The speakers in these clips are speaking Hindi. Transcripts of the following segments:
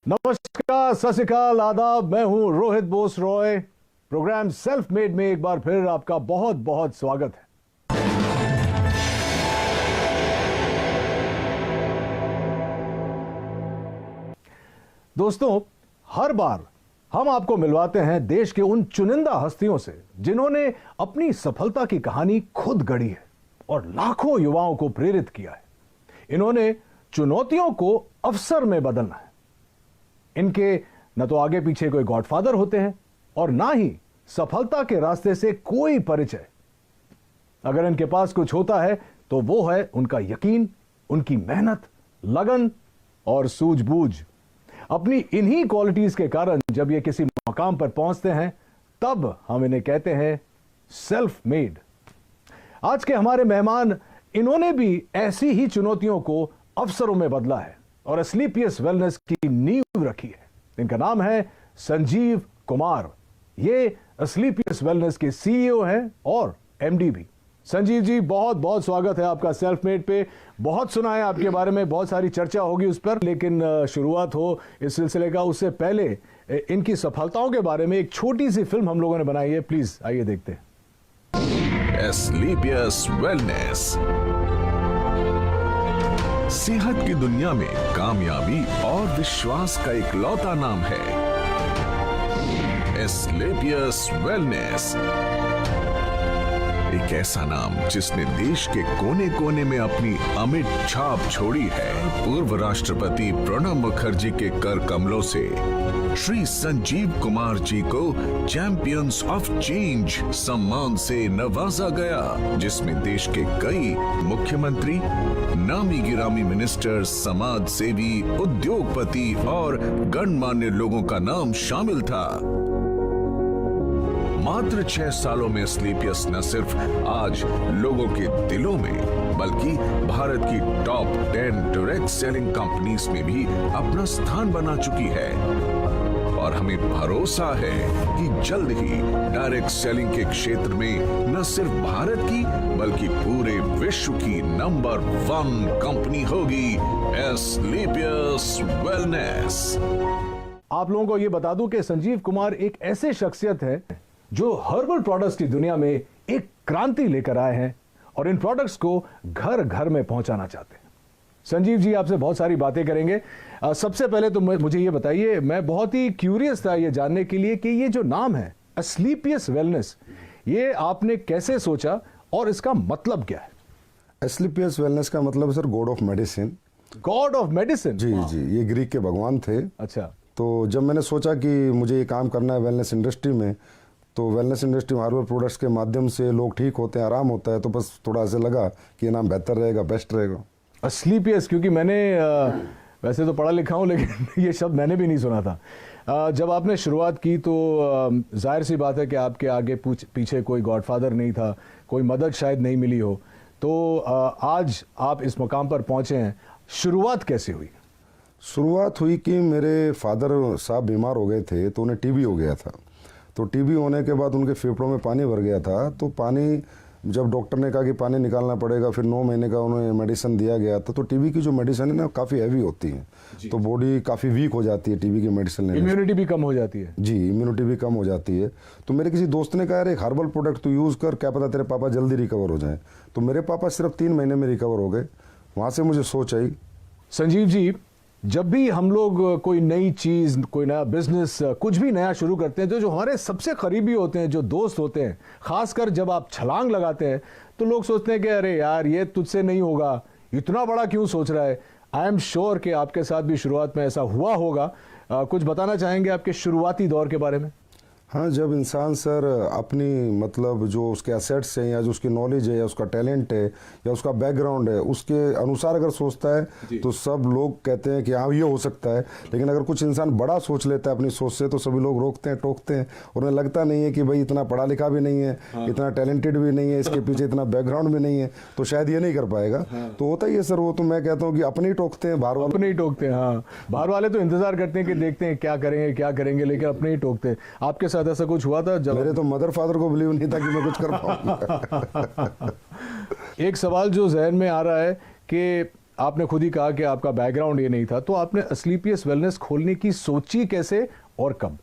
नमस्कार, सत श्री अकाल, आदाब। मैं हूं Rohit Bose Roy. Programme self made में एक बार फिर आपका बहुत बहुत स्वागत है। दोस्तों, हर बार हम आपको मिलवाते हैं देश के उन चुनिंदा हस्तियों से जिन्होंने अपनी सफलता की कहानी खुद गढ़ी है और लाखों युवाओं को प्रेरित किया है। इन्होंने चुनौतियों को अवसर में बदलना है। इनके न तो आगे पीछे कोई गॉडफादर होते हैं और ना ही सफलता के रास्ते से कोई परिचय। अगर इनके पास कुछ होता है तो वो है उनका यकीन, उनकी मेहनत, लगन और सूझबूझ। अपनी इन्हीं क्वालिटीज के कारण जब ये किसी मकाम पर पहुंचते हैं तब हम इन्हें कहते हैं सेल्फ मेड। आज के हमारे मेहमान, इन्होंने भी ऐसी ही चुनौतियों को अवसरों में बदला है और एस्क्लेपियस वेलनेस की नींव रखी है। इनका नाम है संजीव कुमार। ये एस्क्लेपियस वेलनेस के सीईओ हैं और एमडी भी। संजीव जी, बहुत बहुत स्वागत है आपका सेल्फ मेड पे। बहुत सुना है आपके बारे में, बहुत सारी चर्चा होगी उस पर, लेकिन शुरुआत हो इस सिलसिले का उससे पहले इनकी सफलताओं के बारे में एक छोटी सी फिल्म हम लोगों ने बनाई है। प्लीज आइए देखते हैं। एस्क्लेपियस वेलनेस सेहत की दुनिया में कामयाबी और विश्वास का इकलौता नाम है। एस्क्लेपियस वेलनेस, एक ऐसा नाम जिसने देश के कोने कोने में अपनी अमिट छाप छोड़ी है। पूर्व राष्ट्रपति प्रणब मुखर्जी के कर कमलों से श्री संजीव कुमार जी को चैंपियंस ऑफ चेंज सम्मान से नवाजा गया, जिसमें देश के कई मुख्यमंत्री, नामी गिरामी मिनिस्टर, समाज सेवी, उद्योगपति और गणमान्य लोगों का नाम शामिल था। मात्र 6 सालों में एस्क्लेपियस न सिर्फ आज लोगों के दिलों में बल्कि भारत की टॉप 10 डायरेक्ट सेलिंग कंपनीज में भी अपना स्थान बना चुकी है और हमें भरोसा है कि जल्द ही डायरेक्ट सेलिंग के क्षेत्र में न सिर्फ भारत की बल्कि पूरे विश्व की नंबर 1 कंपनी होगी एस्क्लेपियस वेलनेस। आप लोगों को यह बता दूं कि संजीव कुमार एक ऐसे शख्सियत है जो हर्बल प्रोडक्ट्स की दुनिया में एक क्रांति लेकर आए हैं और इन प्रोडक्ट्स को घर घर में पहुंचाना चाहते हैं। संजीव जी, आपसे बहुत सारी बातें करेंगे। सबसे पहले तो मुझे ये बताइए, मैं बहुत ही क्यूरियस था ये जानने के लिए कि ये जो नाम है एस्क्लेपियस वेलनेस, ये आपने कैसे सोचा और इसका मतलब क्या है? एस्क्लेपियस वेलनेस का मतलब है sir god of medicine. God of medicine? जी जी, ये ग्रीक के भगवान थे। अच्छा। तो जब मैंने सोचा कि मुझे ये काम करना है वेलनेस इंडस्ट्री में, तो वेलनेस इंडस्ट्री में हर्बल प्रोडक्ट्स के माध्यम से लोग ठीक होते हैं, आराम होता है, तो बस थोड़ा ऐसे लगा कि ये नाम बेहतर रहेगा, बेस्ट रहेगा। एस्क्लेपियस, क्योंकि मैंने वैसे तो पढ़ा लिखा हूँ लेकिन ये शब्द मैंने भी नहीं सुना था। जब आपने शुरुआत की तो जाहिर सी बात है कि आपके आगे पीछे कोई गॉडफादर नहीं था, कोई मदद शायद नहीं मिली हो, तो आज आप इस मुकाम पर पहुँचे हैं। शुरुआत कैसे हुई? शुरुआत हुई कि मेरे फादर साहब बीमार हो गए थे, तो उन्हें टीबी हो गया था। तो टीबी होने के बाद उनके फेफड़ों में पानी भर गया था। तो पानी, जब डॉक्टर ने कहा कि पानी निकालना पड़ेगा, फिर 9 महीने का उन्हें मेडिसिन दिया गया था। तो टीबी की जो मेडिसिन है ना, काफ़ी हैवी होती है, तो बॉडी काफ़ी वीक हो जाती है टीबी की मेडिसिन लेने से। इम्यूनिटी भी कम हो जाती है। जी, इम्यूनिटी भी कम हो जाती है। तो मेरे किसी दोस्त ने कहा, यार एक हर्बल प्रोडक्ट तो यूज़ कर, क्या पता तेरे पापा जल्दी रिकवर हो जाए। तो मेरे पापा सिर्फ 3 महीने में रिकवर हो गए। वहाँ से मुझे सोच आई। संजीव जी, जब भी हम लोग कोई नई चीज़, कोई नया बिजनेस, कुछ भी नया शुरू करते हैं, तो जो हमारे सबसे करीबी होते हैं, जो दोस्त होते हैं, खासकर जब आप छलांग लगाते हैं तो लोग सोचते हैं कि अरे यार ये तुझसे नहीं होगा, इतना बड़ा क्यों सोच रहा है। आई एम श्योर कि आपके साथ भी शुरुआत में ऐसा हुआ होगा। कुछ बताना चाहेंगे आपके शुरुआती दौर के बारे में? हाँ, जब इंसान सर अपनी मतलब जो उसके एसेट्स हैं या जो उसकी नॉलेज है या उसका टैलेंट है या उसका बैकग्राउंड है, उसके अनुसार अगर सोचता है तो सब लोग कहते हैं कि हाँ ये हो सकता है। लेकिन अगर कुछ इंसान बड़ा सोच लेता है अपनी सोच से, तो सभी लोग रोकते हैं, टोकते हैं। उन्हें लगता नहीं है कि भाई इतना पढ़ा लिखा भी नहीं है, इतना टैलेंटेड भी नहीं है, इसके पीछे इतना बैकग्राउंड भी नहीं है, तो शायद ये नहीं कर पाएगा। तो होता ही है सर वो। तो मैं कहता हूँ कि अपने ही टोकते हैं, बाहर वाले अपने ही टोकते हैं। हाँ, बाहर वाले तो इंतजार करते हैं कि देखते हैं क्या करेंगे क्या करेंगे, लेकिन अपने ही टोकते हैं। आपके साथ ऐसा कुछ हुआ था? जब मेरे तो मदर फादर को बिलीव नहीं था कि मैं कुछ कर पाऊंगा। एक सवाल जो जहन में आ रहा है कि आपने खुद ही कहा कि आपका बैकग्राउंड ये नहीं था, तो आपने असलीपियस वेलनेस खोलने की सोची कैसे और कब?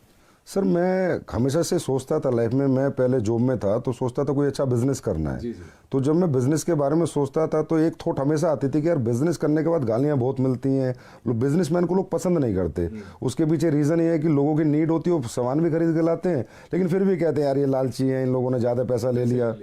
सर मैं हमेशा से सोचता था लाइफ में, मैं पहले जॉब में था तो सोचता था कोई अच्छा बिजनेस करना है। तो जब मैं बिजनेस के बारे में सोचता था तो एक थॉट हमेशा आती थी कि यार बिजनेस करने के बाद गालियां बहुत मिलती हैं, बिजनेसमैन को लोग पसंद नहीं करते। उसके पीछे रीज़न ये है कि लोगों की नीड होती है, वो सामान भी खरीद के लाते हैं, लेकिन फिर भी कहते हैं यार ये लालची है, इन लोगों ने ज़्यादा पैसा ले लिया।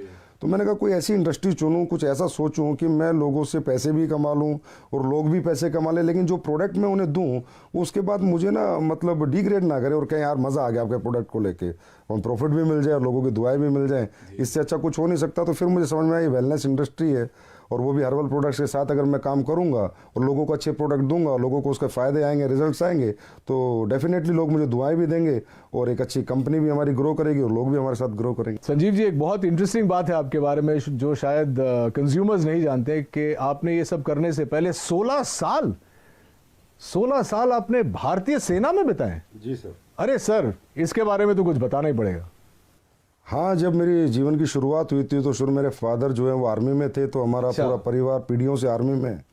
तो मैंने कहा कोई ऐसी इंडस्ट्री चुनूं, कुछ ऐसा सोचूं कि मैं लोगों से पैसे भी कमा लूं और लोग भी पैसे कमा लें, लेकिन जो प्रोडक्ट मैं उन्हें दूं वो उसके बाद मुझे ना मतलब डिग्रेड ना करे और कहें यार मज़ा आ गया आपके प्रोडक्ट को लेके, और प्रॉफिट भी मिल जाए और लोगों की दुआएं भी मिल जाए, इससे अच्छा कुछ हो नहीं सकता। तो फिर मुझे समझ में आया ये वेलनेस इंडस्ट्री है, और वो भी हर्बल प्रोडक्ट्स के साथ अगर मैं काम करूंगा और लोगों को अच्छे प्रोडक्ट दूंगा, लोगों को उसके फ़ायदे आएंगे, रिजल्ट्स आएंगे, तो डेफिनेटली लोग मुझे दुआएं भी देंगे और एक अच्छी कंपनी भी हमारी ग्रो करेगी और लोग भी हमारे साथ ग्रो करेंगे। संजीव जी, एक बहुत इंटरेस्टिंग बात है आपके बारे में जो शायद कंज्यूमर्स नहीं जानते कि आपने ये सब करने से पहले 16 साल आपने भारतीय सेना में बिताए। जी सर। अरे सर, इसके बारे में तो कुछ बताना ही पड़ेगा। हाँ, जब मेरी जीवन की शुरुआत हुई थी तो शुरू मेरे फादर जो है वो आर्मी में थे, तो हमारा अच्छा। पूरा परिवार पीढ़ियों से आर्मी में है।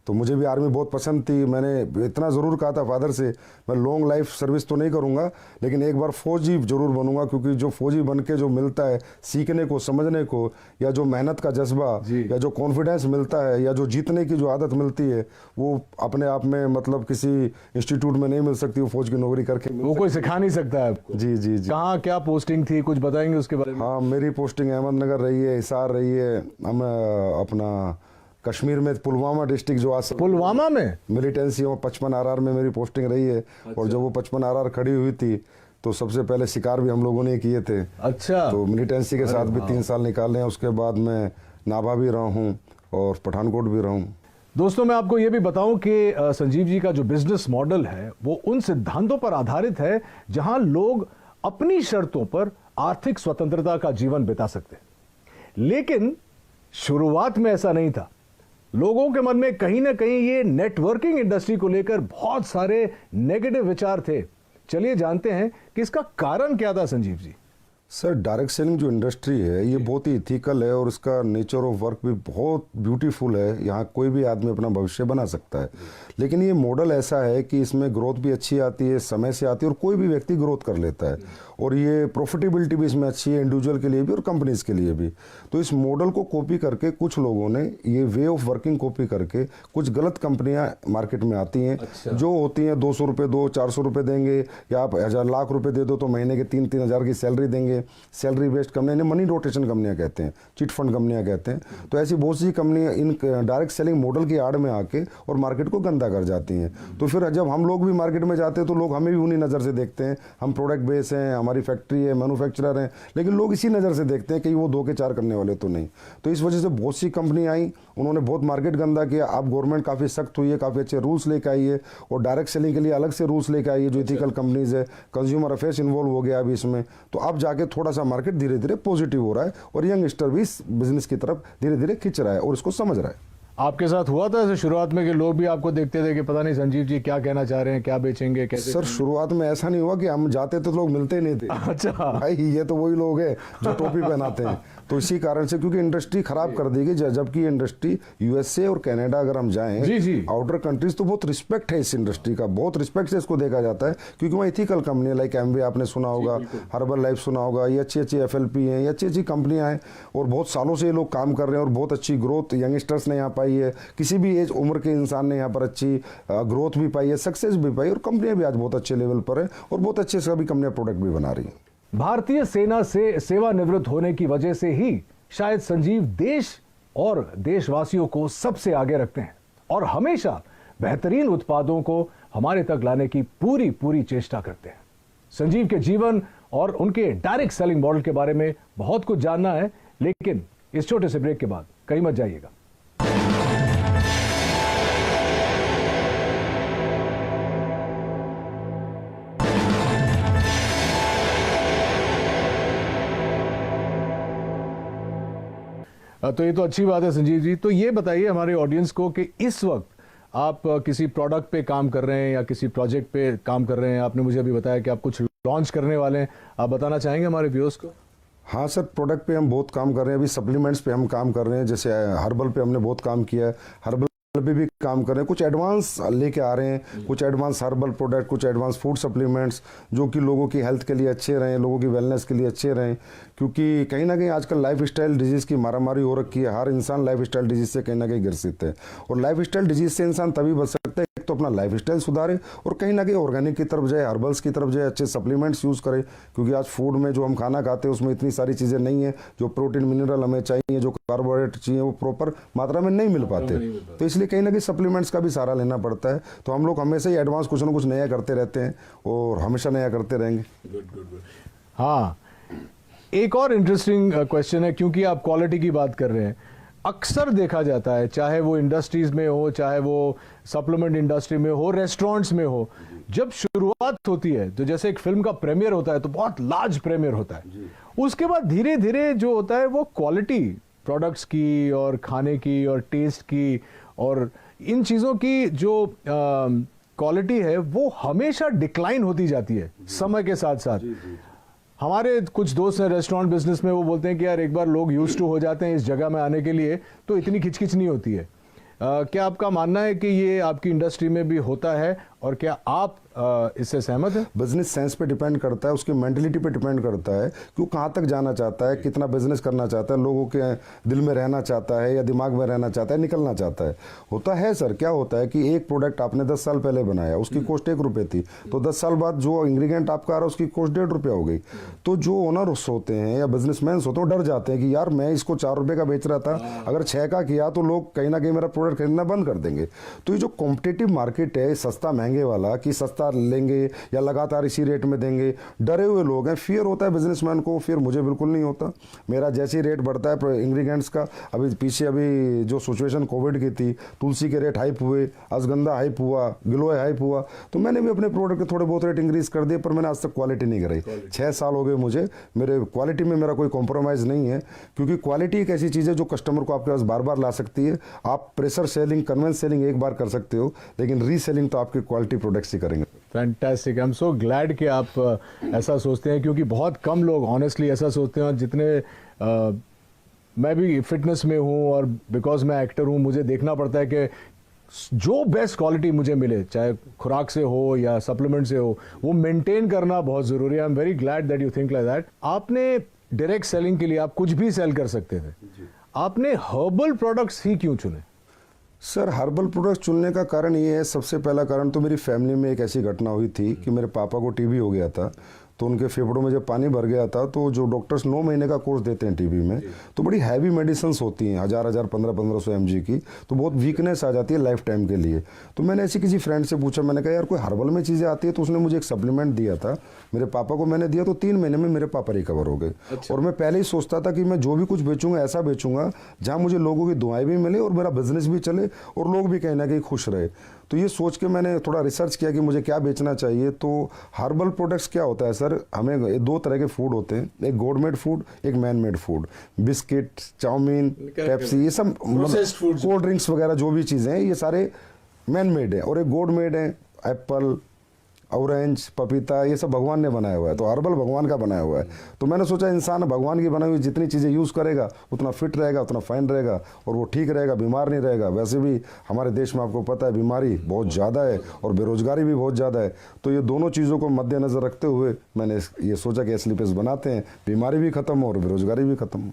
तो मुझे भी आर्मी बहुत पसंद थी। मैंने इतना ज़रूर कहा था फादर से मैं लॉन्ग लाइफ सर्विस तो नहीं करूँगा, लेकिन एक बार फौजी ज़रूर बनूंगा, क्योंकि जो फौजी बन के जो मिलता है सीखने को, समझने को, या जो मेहनत का जज्बा, या जो कॉन्फिडेंस मिलता है, या जो जीतने की जो आदत मिलती है, वो अपने आप में मतलब किसी इंस्टीट्यूट में नहीं मिल सकती, वो फौज की नौकरी करके वो कोई सिखा नहीं सकता है आपको। जी जी जी। कहाँ क्या पोस्टिंग थी, कुछ बताएंगे उसके बारे में? हाँ, मेरी पोस्टिंग अहमदनगर रही है, हिसार रही है, हम अपना कश्मीर में पुलवामा डिस्ट्रिक्ट जो आज पुलवामा में मिलिटेंसी 55 RR में मेरी पोस्टिंग रही है। और जब वो 55 RR खड़ी हुई थी तो सबसे पहले शिकार भी हम लोगों ने किए थे। अच्छा। तो मिलिटेंसी के साथ भी 3 साल निकाले हैं। उसके बाद मैं नाभा भी रहा हूँ और पठानकोट भी रहा हूँ। दोस्तों, मैं आपको यह भी बताऊं कि संजीव जी का जो बिजनेस मॉडल है वो उन सिद्धांतों पर आधारित है जहां लोग अपनी शर्तों पर आर्थिक स्वतंत्रता का जीवन बिता सकते हैं। लेकिन शुरुआत में ऐसा नहीं था। लोगों के मन में कहीं ना कहीं ये नेटवर्किंग इंडस्ट्री को लेकर बहुत सारे नेगेटिव विचार थे। चलिए जानते हैं कि इसका कारण क्या था Sanjeev ji. Sir, direct selling जो इंडस्ट्री है ये बहुत ही इथिकल है और इसका नेचर ऑफ वर्क भी बहुत ब्यूटीफुल है। यहाँ कोई भी आदमी अपना भविष्य बना सकता है, लेकिन ये मॉडल ऐसा है कि इसमें ग्रोथ भी अच्छी आती है, समय से आती है, और कोई भी व्यक्ति ग्रोथ कर लेता है, और ये प्रॉफिटेबिलिटी भी इसमें अच्छी है, इंडिविजुअल के लिए भी और कंपनीज के लिए भी। तो इस मॉडल को कॉपी करके कुछ लोगों ने ये वे ऑफ वर्किंग कॉपी करके कुछ गलत कंपनियां मार्केट में आती हैं। अच्छा। जो होती हैं 200 रुपये दो, 400 रुपये देंगे, या आप 1000 लाख रुपए दे दो तो महीने के 3-3 हज़ार की सैलरी देंगे। सैलरी बेस्ड कंपनी, इन्हें मनी रोटेशन कंपनियां कहते हैं, चिट फंड कंपनियां कहते हैं। तो ऐसी बहुत सी कंपनियां इन डायरेक्ट सेलिंग मॉडल की आड़ में आके और मार्केट को गंदा कर जाती हैं। तो फिर जब हम लोग भी मार्केट में जाते हैं तो लोग हमें भी उन्हीं नज़र से देखते हैं। हम प्रोडक्ट बेस हैं, हमारी फैक्ट्री है, मैन्युफैक्चरर हैं, लेकिन लोग इसी नज़र से देखते हैं कि वो 2 के 4 करने वाले तो नहीं। तो इस वजह से बहुत सी कंपनी आई, उन्होंने बहुत मार्केट गंदा किया। अब गवर्नमेंट काफ़ी सख्त हुई है, काफ़ी अच्छे रूल्स लेकर आई है, और डायरेक्ट सेलिंग के लिए अलग से रूल्स लेकर आई है जो इथिकल कंपनीज है। कंज्यूमर अफेयर्स इन्वॉल्व हो गया अभी इसमें। तो अब जाके थोड़ा सा मार्केट धीरे धीरे पॉजिटिव हो रहा है और यंगस्टर भी इस बिजनेस की तरफ धीरे धीरे खिंच रहा है और इसको समझ रहा है। आपके साथ हुआ था ऐसे शुरुआत में कि लोग भी आपको देखते थे कि पता नहीं संजीव जी क्या कहना चाह रहे हैं, क्या बेचेंगे, कैसे? सर, शुरुआत में ऐसा नहीं हुआ कि हम जाते तो लोग मिलते ही नहीं थे। अच्छा भाई, ये तो वही लोग हैं जो टोपी पहनाते हैं। तो इसी कारण से, क्योंकि इंडस्ट्री खराब कर दी गई, जबकि इंडस्ट्री यूएसए और कनाडा अगर हम जाएं, जी जी, आउटर कंट्रीज, तो बहुत रिस्पेक्ट है इस इंडस्ट्री का, बहुत रिस्पेक्ट से इसको देखा जाता है, क्योंकि वहाँ इथिकल कंपनी लाइक एमवे आपने सुना होगा, हर्बल लाइफ सुना होगा, ये अच्छी अच्छी FLP हैं, ये अच्छी अच्छी कंपनियां हैं, और बहुत सालों से ये लोग काम कर रहे हैं और बहुत अच्छी ग्रोथ यंगस्टर्स ने यहाँ पाई है। किसी भी एज उम्र के इंसान ने यहाँ पर अच्छी ग्रोथ भी पाई है, सक्सेस भी पाई, और कंपनियां भी आज बहुत अच्छे लेवल पर है और बहुत अच्छे सभी कंपनियां प्रोडक्ट भी बना रही हैं। भारतीय सेना से सेवानिवृत्त होने की वजह से ही शायद संजीव देश और देशवासियों को सबसे आगे रखते हैं और हमेशा बेहतरीन उत्पादों को हमारे तक लाने की पूरी पूरी चेष्टा करते हैं। संजीव के जीवन और उनके डायरेक्ट सेलिंग मॉडल के बारे में बहुत कुछ जानना है, लेकिन इस छोटे से ब्रेक के बाद कहीं मत जाइएगा। तो ये तो अच्छी बात है संजीव जी। तो ये बताइए हमारे ऑडियंस को कि इस वक्त आप किसी प्रोडक्ट पे काम कर रहे हैं या किसी प्रोजेक्ट पे काम कर रहे हैं। आपने मुझे अभी बताया कि आप कुछ लॉन्च करने वाले हैं, आप बताना चाहेंगे हमारे व्यूअर्स को? हाँ सर, प्रोडक्ट पे हम बहुत काम कर रहे हैं। अभी सप्लीमेंट्स पे हम काम कर रहे हैं, जैसे हर्बल पे हमने बहुत काम किया है। हर्बल पे भी काम कर रहे हैं, कुछ एडवांस लेके आ रहे हैं, कुछ एडवांस हर्बल प्रोडक्ट, कुछ एडवांस फूड सप्लीमेंट्स जो कि लोगों की हेल्थ के लिए अच्छे रहें, लोगों की वेलनेस के लिए अच्छे रहें। क्योंकि कहीं ना कहीं आजकल लाइफ स्टाइल डिजीज़ की मारामारी हो रखी है, हर इंसान लाइफ स्टाइल डिजीज़ से कहीं ना कहीं ग्रसित है। और लाइफ स्टाइल डिजीज़ से इंसान तभी बच सकता है एक तो अपना लाइफ स्टाइल सुधारे और कहीं ना कहीं ऑर्गेनिक की तरफ जाए, हर्बल्स की तरफ जाए, अच्छे सप्लीमेंट्स यूज़ करे। क्योंकि आज फूड में जो हम खाना खाते हैं उसमें इतनी सारी चीज़ें नहीं है, जो प्रोटीन मिनरल हमें चाहिए, जो कार्बोहाइड्रेट चाहिए, वो प्रॉपर मात्रा में नहीं मिल पाते। तो इसलिए कहीं ना कहीं सप्लीमेंट्स का भी सहारा लेना पड़ता है। तो हम लोग हमेशा ही एडवांस कुछ ना कुछ नया करते रहते हैं और हमेशा नया करते रहेंगे। गुड। हाँ, एक और इंटरेस्टिंग क्वेश्चन है, क्योंकि आप क्वालिटी की बात कर रहे हैं। अक्सर देखा जाता है, चाहे वो इंडस्ट्रीज में हो, चाहे वो सप्लीमेंट इंडस्ट्री में हो, रेस्टोरेंट्स में हो, जब शुरुआत होती है तो जैसे एक फिल्म का प्रीमियर होता है तो बहुत लार्ज प्रीमियर होता है। उसके बाद धीरे धीरे जो होता है वो क्वालिटी प्रोडक्ट्स की और खाने की और टेस्ट की और इन चीज़ों की जो क्वालिटी है वो हमेशा डिक्लाइन होती जाती है समय के साथ साथ। हमारे कुछ दोस्त हैं रेस्टोरेंट बिजनेस में, वो बोलते हैं कि यार एक बार लोग यूज्ड टू हो जाते हैं इस जगह में आने के लिए तो इतनी खिचखिच नहीं होती है। क्या आपका मानना है कि ये आपकी इंडस्ट्री में भी होता है और क्या आप इससे सहमत हैं? बिजनेस सेंस पे डिपेंड करता है, उसकी मेंटलिटी पे डिपेंड करता है कि वो कहाँ तक जाना चाहता है, कितना बिजनेस करना चाहता है, लोगों के दिल में रहना चाहता है या दिमाग में रहना चाहता है, निकलना चाहता है। होता है सर, क्या होता है कि एक प्रोडक्ट आपने 10 साल पहले बनाया, उसकी कॉस्ट 1 रुपये थी, तो 10 साल बाद जो इंग्रीडियंट आपका आ रहा है उसकी कॉस्ट 1.5 रुपया हो गई। तो जो ओनर्स होते हैं या बिजनेसमैन होते हैं वो डर जाते हैं कि यार मैं इसको 4 रुपये का बेच रहा था, अगर 6 का किया तो लोग कहीं ना कहीं मेरा प्रोडक्ट खरीदना बंद कर देंगे। तो ये जो कॉम्पिटिटिव मार्केट है सस्ता महंगे वाला, कि सस्ता लेंगे या लगातार इसी रेट में देंगे, डरे हुए लोग हैं। फियर होता है बिजनेसमैन को, फिर मुझे बिल्कुल नहीं होता। मेरा जैसे ही रेट बढ़ता है इंग्रेडिएंट्स का, अभी पीछे अभी जो सिचुएशन कोविड की थी, तुलसी के रेट हाइप हुए, अश्वगंधा हाइप हुआ, गिलोय हाइप हुआ, तो मैंने भी अपने प्रोडक्ट के थोड़े बहुत रेट इंक्रीज कर दिए, पर मैंने आज तक क्वालिटी नहीं कराई। 6 साल हो गए मुझे, मेरे क्वालिटी में मेरा कोई कॉम्प्रोमाइज़ नहीं है। क्योंकि क्वालिटी एक ऐसी चीज़ है जो कस्टमर को आपके पास बार बार ला सकती है। आप प्रेशर सेलिंग, कन्वेंस सेलिंग एक बार कर सकते हो, लेकिन रीसेलिंग तो आपके क्वालिटी प्रोडक्ट्स ही करेंगे। Fantastic, I am so glad कि आप ऐसा सोचते हैं, क्योंकि बहुत कम लोग ऑनेस्टली ऐसा सोचते हैं। और जितने मैं भी फिटनेस में हूँ और बिकॉज मैं एक्टर हूँ, मुझे देखना पड़ता है कि जो बेस्ट क्वालिटी मुझे मिले, चाहे खुराक से हो या सप्लीमेंट से हो, वो मेंटेन करना बहुत ज़रूरी है। I am very glad that you think like that. आपने डायरेक्ट सेलिंग के लिए आप कुछ भी सेल कर सकते थे, आपने हर्बल प्रोडक्ट्स ही क्यों चुने? सर, हर्बल प्रोडक्ट चुनने का कारण ये है, सबसे पहला कारण तो मेरी फैमिली में एक ऐसी घटना हुई थी कि मेरे पापा को टीबी हो गया था। तो उनके फेफड़ों में जब पानी भर गया था, तो जो डॉक्टर्स 9 महीने का कोर्स देते हैं टीबी में, तो बड़ी हैवी मेडिसिन्स होती हैं, 1000 1500 mg की, तो बहुत वीकनेस आ जाती है लाइफ टाइम के लिए। तो मैंने ऐसे किसी फ्रेंड से पूछा, मैंने कहा यार कोई हर्बल में चीज़ें आती है, तो उसने मुझे एक सप्लीमेंट दिया था, मेरे पापा को मैंने दिया, तो 3 महीने में मेरे पापा रिकवर हो गए। और मैं पहले ही सोचता था कि मैं जो भी कुछ बेचूंगा ऐसा बेचूंगा जहाँ मुझे लोगों की दुआएं भी मिले और मेरा बिजनेस भी चले और लोग भी कहीं ना कहीं खुश रहे। तो ये सोच के मैंने थोड़ा रिसर्च किया कि मुझे क्या बेचना चाहिए। तो हर्बल प्रोडक्ट्स क्या होता है सर, हमें 2 तरह के फूड होते हैं, एक गॉड मेड फूड, एक man made food. Biscuit, chowmein, Pepsi, ये सब कोल्ड ड्रिंक्स वगैरह जो भी चीज़ें हैं, ये सारे मैन मेड है। और एक गॉड मेड है, एप्पल, ऑरेंज, पपीता, ये सब भगवान ने बनाया हुआ है। तो हर्बल भगवान का बनाया हुआ है। तो मैंने सोचा इंसान भगवान की बनाई हुई जितनी चीज़ें यूज़ करेगा उतना फिट रहेगा, उतना फाइन रहेगा और वो ठीक रहेगा, बीमार नहीं रहेगा। वैसे भी हमारे देश में आपको पता है बीमारी बहुत ज़्यादा है और बेरोजगारी भी बहुत ज़्यादा है। तो ये दोनों चीज़ों को मद्देनज़र रखते हुए मैंने ये सोचा कि एस्लीपेस बनाते हैं, बीमारी भी खत्म हो और बेरोजगारी भी खत्म हो।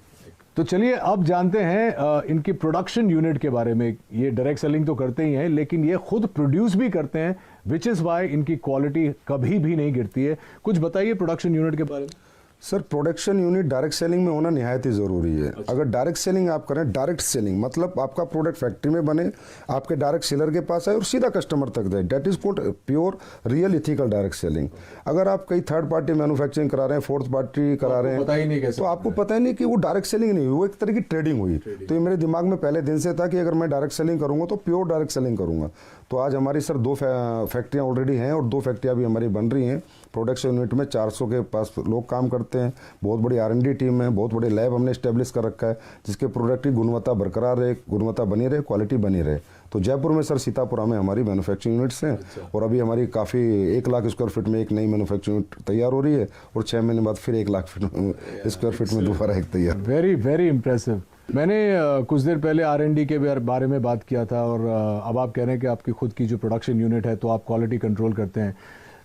तो चलिए अब जानते हैं इनकी प्रोडक्शन यूनिट के बारे में। ये डायरेक्ट सेलिंग तो करते ही हैं, लेकिन ये खुद प्रोड्यूस भी करते हैं, विच इज़ वाई इनकी क्वालिटी कभी भी नहीं गिरती है। कुछ बताइए प्रोडक्शन यूनिट के बारे में। Sir, production unit direct selling में होना निहायत ही ज़रूरी है। अगर डायरेक्ट सेलिंग आप करें, डायरेक्ट सेलिंग मतलब आपका प्रोडक्ट फैक्ट्री में बने, आपके डायरेक्ट सेलर के पास आए और सीधा कस्टमर तक जाए, that is called pure real ethical direct selling. अगर आप कई थर्ड पार्टी मैन्युफैक्चरिंग करा रहे हैं, फोर्थ पार्टी करा रहे हैं, तो आपको पता ही नहीं कि वो डायरेक्ट सेलिंग नहीं हुई, वो एक तरह की ट्रेडिंग हुई। तो ये मेरे दिमाग में पहले दिन से था कि अगर मैं डायरेक्ट सेलिंग करूँगा तो प्योर डायरेक्ट सेलिंग करूँगा। तो आज हमारी सर 2 फैक्ट्रियाँ ऑलरेडी हैं और 2 फैक्ट्रियाँ भी हमारी बन रही हैं। प्रोडक्शन यूनिट में 400 के पास लोग काम करते हैं, बहुत बड़ी R&D टीम है, बहुत बड़े लैब हमने इस्टेब्लिश कर रखा है जिसके प्रोडक्ट की गुणवत्ता बरकरार रहे, गुणवत्ता बनी रहे, क्वालिटी बनी रहे। तो जयपुर में सर सीतापुरा में हमारी मैन्युफैक्चरिंग यूनिट्स हैं। और अभी हमारी काफ़ी 1 लाख स्क्वायर फीट में एक नई मैन्युफैक्चरिंग यूनिट तैयार हो रही है और 6 महीने बाद फिर 1 लाख स्क्वायर फीट में दोबारा एक तैयार। Very very impressive. मैंने कुछ देर पहले R&D के बारे में बात किया था और अब आप कह रहे हैं कि आपकी खुद की जो प्रोडक्शन यूनिट है तो आप क्वालिटी कंट्रोल करते हैं,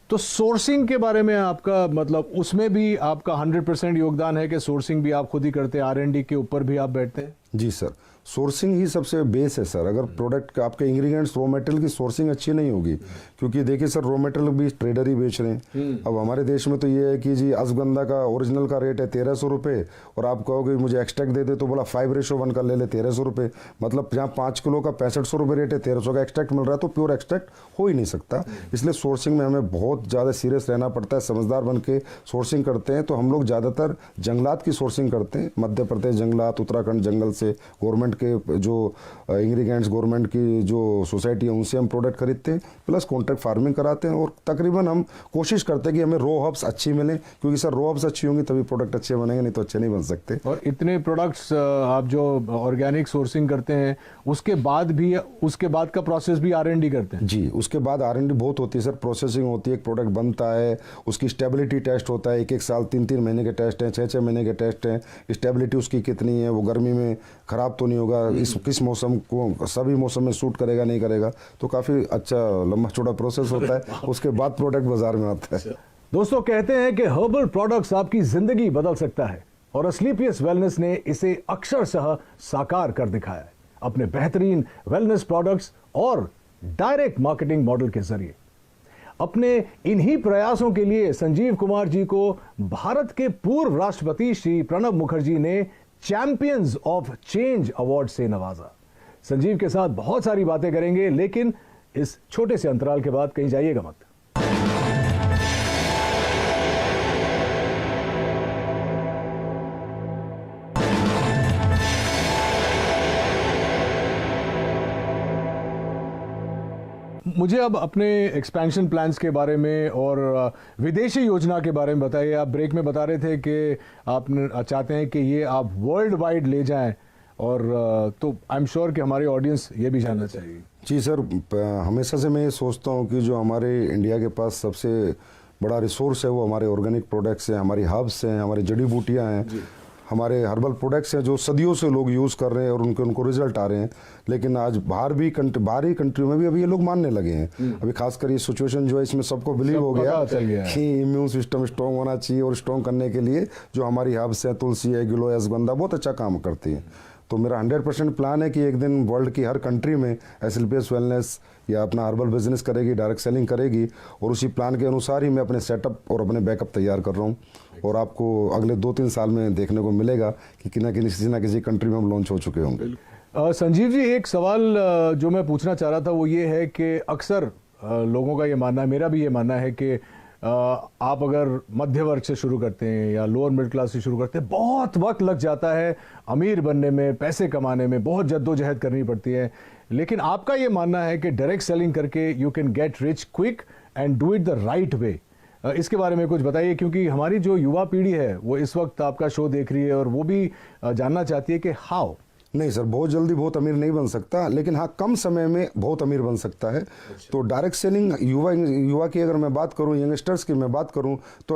तो सोर्सिंग के बारे में आपका मतलब उसमें भी आपका 100% योगदान है कि सोर्सिंग भी आप खुद ही करते हैं, R&D के ऊपर भी आप बैठते हैं? जी सर, सोर्सिंग ही सबसे बेस है सर। अगर प्रोडक्ट आपके इंग्रेडिएंट्स रॉ मटेरियल की सोर्सिंग अच्छी नहीं होगी, क्योंकि देखिए सर रॉ मटेरियल भी ट्रेडर ही बेच रहे हैं। अब हमारे देश में तो ये है कि जी अश्वगंधा का ओरिजिनल का रेट है 1300 रुपये और आप कहोगे मुझे एक्सट्रैक्ट दे दे तो बोला 5:1 का ले ले 1300 रुपये, मतलब जहाँ 5 किलो का 6500 रुपये रेट है 1300 का एक्सट्रैक्ट मिल रहा है, तो प्योर एक्सट्रैक्ट हो ही नहीं सकता। इसलिए सोर्सिंग में हमें बहुत ज़्यादा सीरियस रहना पड़ता है, समझदार बन के सोर्सिंग करते हैं। तो हम लोग ज़्यादातर जंगलात की सोर्सिंग करते हैं, मध्य प्रदेश जंगलात, उत्तराखंड जंगल से, गवर्नमेंट के जो इंग्रेडिएंट्स गवर्नमेंट की जो सोसाइटी है उनसे हम प्रोडक्ट खरीदते हैं, प्लस कॉन्ट्रैक्ट फार्मिंग कराते हैं। और तकरीबन हम कोशिश करते हैं कि हमें रॉ हर्ब्स अच्छी मिलें, क्योंकि सर रॉ हर्ब्स अच्छी होंगी तभी प्रोडक्ट अच्छे बनेंगे, नहीं तो अच्छे नहीं बन सकते। और इतने प्रोडक्ट्स आप जो ऑर्गेनिक सोर्सिंग करते हैं उसके बाद भी, उसके बाद का प्रोसेस भी R&D करते हैं? जी, उसके बाद R&D बहुत होती है सर, प्रोसेसिंग होती है, एक प्रोडक्ट बनता है, उसकी स्टेबिलिटी टेस्ट होता है, 1-1 साल 3-3 महीने के टेस्ट हैं, 6-6 महीने के टेस्ट हैं, स्टेबिलिटी उसकी कितनी है, वो गर्मी में ख़राब तो नहीं होगा, किस मौसम को सभी मौसम में सूट करेगा नहीं करेगा, तो काफ़ी अच्छा लंबा चौड़ा प्रोसेस होता है। उसके बाद प्रोडक्ट बाजार में आता है। दोस्तों, कहते हैं कि हर्बल प्रोडक्ट्स आपकी जिंदगी बदल सकता है और असलीपियस वेलनेस ने इसे अक्षरशः साकार कर दिखाया है अपने बेहतरीन वेलनेस प्रोडक्ट्स और डायरेक्ट मार्केटिंग मॉडल के जरिए। अपने इन्हीं प्रयासों के लिए संजीव कुमार जी को भारत के पूर्व राष्ट्रपति श्री प्रणब मुखर्जी ने चैंपियंस ऑफ चेंज अवार्ड से नवाजा। संजीव के साथ बहुत सारी बातें करेंगे, लेकिन इस छोटे से अंतराल के बाद कहीं जाइएगा मत। मुझे अब अपने एक्सपेंशन प्लान्स के बारे में और विदेशी योजना के बारे में बताइए। आप ब्रेक में बता रहे थे कि आप चाहते हैं कि ये आप वर्ल्ड वाइड ले जाएं, और तो आई एम श्योर कि हमारी ऑडियंस ये भी जानना चाहिए। जी सर, हमेशा से मैं ये सोचता हूँ कि जो हमारे इंडिया के पास सबसे बड़ा रिसोर्स है वो हमारे ऑर्गेनिक प्रोडक्ट्स हैं, हमारी हर्ब्स हैं, हमारी जड़ी बूटियाँ हैं, हमारे हर्बल प्रोडक्ट्स हैं जो सदियों से लोग यूज़ कर रहे हैं और उनको रिजल्ट आ रहे हैं। लेकिन आज बाहरी कंट्री में भी अभी ये लोग मानने लगे हैं। अभी खासकर ये सिचुएशन जो है इसमें सबको बिलीव हो गया कि इम्यून सिस्टम स्ट्रॉन्ग होना चाहिए, और स्ट्रॉन्ग करने के लिए जो हमारी हर्ब्स हैं, तुलसी है, गिलोय, अश्वगंधा बहुत अच्छा काम करती है। तो मेरा 100% प्लान है कि एक दिन वर्ल्ड की हर कंट्री में एसएलपीएस वेलनेस या अपना हर्बल बिजनेस करेगी, डायरेक्ट सेलिंग करेगी, और उसी प्लान के अनुसार ही मैं अपने सेटअप और अपने बैकअप तैयार कर रहा हूँ। और आपको अगले 2-3 साल में देखने को मिलेगा कि किसी ना किसी कंट्री में हम लॉन्च हो चुके होंगे। संजीव जी, एक सवाल जो मैं पूछना चाह रहा था वो ये है कि अक्सर लोगों का ये मानना है, मेरा भी ये मानना है कि आप अगर मध्य वर्ग से शुरू करते हैं या लोअर मिडिल क्लास से शुरू करते हैं, बहुत वक्त लग जाता है अमीर बनने में, पैसे कमाने में, बहुत जद्दोजहद करनी पड़ती है। लेकिन आपका ये मानना है कि डायरेक्ट सेलिंग करके you can get rich quick and do it the right way. इसके बारे में कुछ बताइए, क्योंकि हमारी जो युवा पीढ़ी है वो इस वक्त आपका शो देख रही है और वो भी जानना चाहती है कि हाउ। नहीं सर, बहुत जल्दी बहुत अमीर नहीं बन सकता, लेकिन हाँ कम समय में बहुत अमीर बन सकता है। तो डायरेक्ट सेलिंग युवा की अगर मैं बात करूँ, यंगस्टर्स की मैं बात करूँ, तो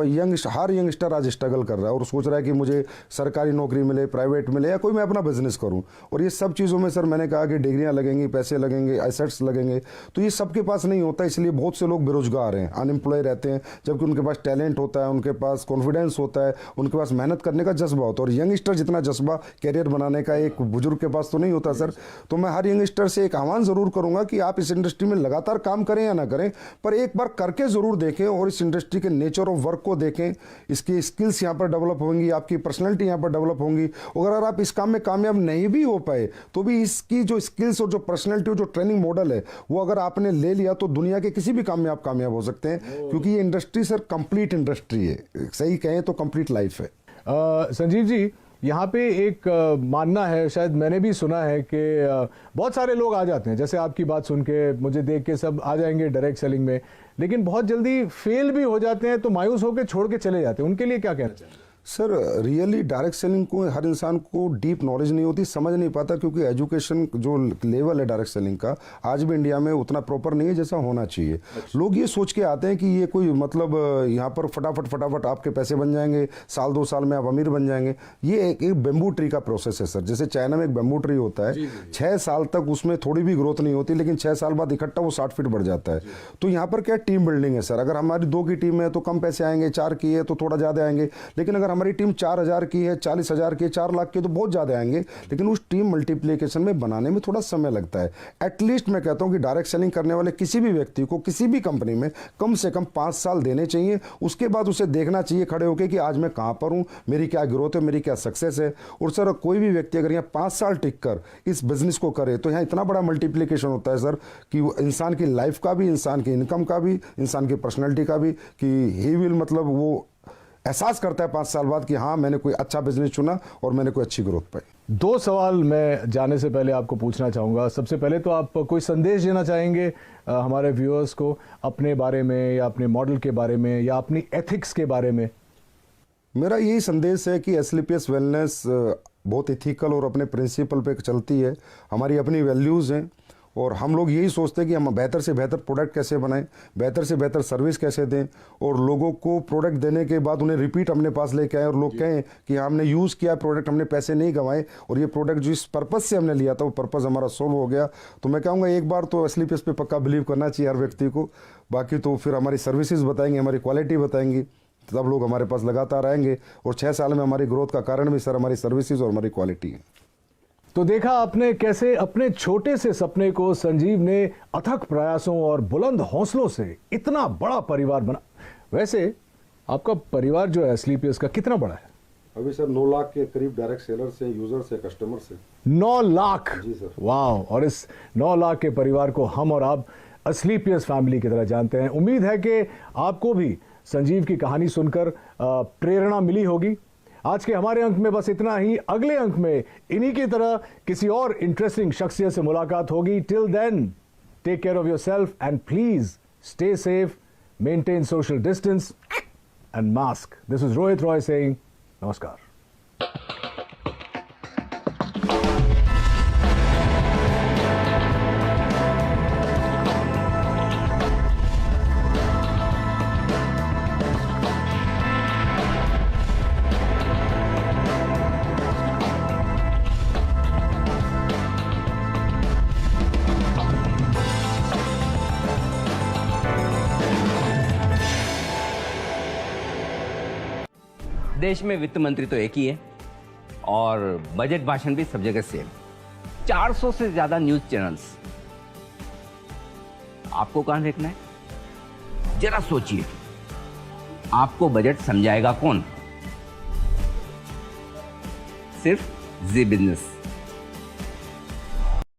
हर यंगस्टर आज स्ट्रगल कर रहा है और सोच रहा है कि मुझे सरकारी नौकरी मिले, प्राइवेट मिले, या कोई मैं अपना बिजनेस करूँ। और ये सब चीज़ों में सर मैंने कहा कि डिग्रियाँ लगेंगी, पैसे लगेंगे, एसेट्स लगेंगे, तो ये सबके पास नहीं होता। इसलिए बहुत से लोग बेरोजगार हैं, अनएम्प्लॉय रहते हैं, जबकि उनके पास टैलेंट होता है, उनके पास कॉन्फिडेंस होता है, उनके पास मेहनत करने का जज्बा होता है। और यंगस्टर जितना जज्बा कैरियर बनाने का एक बुजुर्ग के पास तो नहीं होता सर। तो मैं हर यंगस्टर से एक आह्वान जरूर करूंगा कि आप इस इंडस्ट्री में लगातार काम करें या ना करें, पर एक बार करके जरूर देखें और इस इंडस्ट्री के नेचर ऑफ वर्क को देखें। इसकी स्किल्स यहाँ पर डेवलप होंगी, आपकी पर्सनैलिटी यहाँ पर डेवलप होंगी। और अगर आप इस काम में कामयाब नहीं भी हो पाए तो भी इसकी जो स्किल्स और जो पर्सनैलिटी और जो ट्रेनिंग मॉडल है वो अगर आपने ले लिया तो दुनिया के किसी भी काम में आप कामयाब हो सकते हैं, क्योंकि ये इंडस्ट्री सर कंप्लीट इंडस्ट्री है, सही कहें तो कंप्लीट लाइफ है। संजीव जी, यहाँ पे एक मानना है, शायद मैंने भी सुना है कि बहुत सारे लोग आ जाते हैं, जैसे आपकी बात सुन के मुझे देख के सब आ जाएंगे डायरेक्ट सेलिंग में, लेकिन बहुत जल्दी फेल भी हो जाते हैं तो मायूस होकर छोड़ के चले जाते हैं। उनके लिए क्या कहना चाहिए? सर रियली डायरेक्ट सेलिंग को हर इंसान को डीप नॉलेज नहीं होती, समझ नहीं पाता, क्योंकि एजुकेशन जो लेवल है डायरेक्ट सेलिंग का आज भी इंडिया में उतना प्रॉपर नहीं है जैसा होना चाहिए। लोग ये सोच के आते हैं कि ये कोई मतलब यहाँ पर फटाफट आपके पैसे बन जाएंगे, साल 2 साल में आप अमीर बन जाएंगे। ये एक बेम्बू ट्री का प्रोसेस है सर। जैसे चाइना में एक बेम्बू ट्री होता है, 6 साल तक उसमें थोड़ी भी ग्रोथ नहीं होती, लेकिन 6 साल बाद इकट्ठा वो 60 फीट बढ़ जाता है। तो यहाँ पर क्या टीम बिल्डिंग है सर। अगर हमारी 2 की टीम है तो कम पैसे आएंगे, 4 की है तो थोड़ा ज़्यादा आएंगे, लेकिन अगर हमारी टीम 4000 की है, 40,000 की है, 4 लाख की, तो बहुत ज़्यादा आएंगे। लेकिन उस टीम मल्टीप्लिकेशन में बनाने में थोड़ा समय लगता है। एटलीस्ट मैं कहता हूँ कि डायरेक्ट सेलिंग करने वाले किसी भी व्यक्ति को किसी भी कंपनी में कम से कम 5 साल देने चाहिए। उसके बाद उसे देखना चाहिए खड़े होकर कि आज मैं कहाँ पर हूँ, मेरी क्या ग्रोथ है, मेरी क्या सक्सेस है। और सर कोई भी व्यक्ति अगर यहाँ 5 साल टिक कर इस बिजनेस को करे तो यहाँ इतना बड़ा मल्टीप्लिकेशन होता है सर कि इंसान की लाइफ का भी, इंसान की इनकम का भी, इंसान की पर्सनैलिटी का भी, कि ही विल मतलब वो एहसास करता है 5 साल बाद कि हाँ मैंने कोई अच्छा बिजनेस चुना और मैंने कोई अच्छी ग्रोथ पाई। 2 सवाल मैं जाने से पहले आपको पूछना चाहूँगा। सबसे पहले तो आप कोई संदेश देना चाहेंगे हमारे व्यूअर्स को अपने बारे में, या अपने मॉडल के बारे में, या अपनी एथिक्स के बारे में? मेरा यही संदेश है कि एसलीपीएस वेलनेस बहुत इथिकल और अपने प्रिंसिपल पे चलती है। हमारी अपनी वैल्यूज़ हैं और हम लोग यही सोचते हैं कि हम बेहतर से बेहतर प्रोडक्ट कैसे बनाएं, बेहतर से बेहतर सर्विस कैसे दें, और लोगों को प्रोडक्ट देने के बाद उन्हें रिपीट अपने पास लेके आए और लोग कहें कि हमने यूज़ किया प्रोडक्ट, हमने पैसे नहीं गंवाए, और ये प्रोडक्ट जिस पर्पज़ से हमने लिया था वो पर्पज़ हमारा सोल्व हो गया। तो मैं कहूँगा एक बार तो एसलीपीएस पे पक्का बिलीव करना चाहिए हर व्यक्ति को। बाकी तो फिर हमारी सर्विसेज बताएंगे, हमारी क्वालिटी बताएंगी, तब लोग हमारे पास लगातार आएंगे। और 6 साल में हमारी ग्रोथ का कारण भी सर हमारी सर्विसेज और हमारी क्वालिटी है। तो देखा आपने कैसे अपने छोटे से सपने को संजीव ने अथक प्रयासों और बुलंद हौसलों से इतना बड़ा परिवार बना। वैसे आपका परिवार जो है एसलीपीएस का कितना बड़ा है? अभी सर 9 लाख के करीब डायरेक्ट सेलर से, यूजर से, कस्टमर से। 9 लाख? जी सर। वाह। और इस 9 लाख के परिवार को हम और आप एसलीपीएस फैमिली की तरह जानते हैं। उम्मीद है कि आपको भी संजीव की कहानी सुनकर प्रेरणा मिली होगी। आज के हमारे अंक में बस इतना ही। अगले अंक में इन्हीं की तरह किसी और इंटरेस्टिंग शख्सियत से मुलाकात होगी। Till then take care of yourself and please stay safe, maintain social distance and mask. This is Rohit Roy saying namaskar. देश में वित्त मंत्री तो एक ही है और बजट भाषण भी सब जगह सेम। 400 से ज्यादा न्यूज चैनल्स। आपको कहां देखना है? जरा सोचिए, आपको बजट समझाएगा कौन? सिर्फ जी बिजनेस।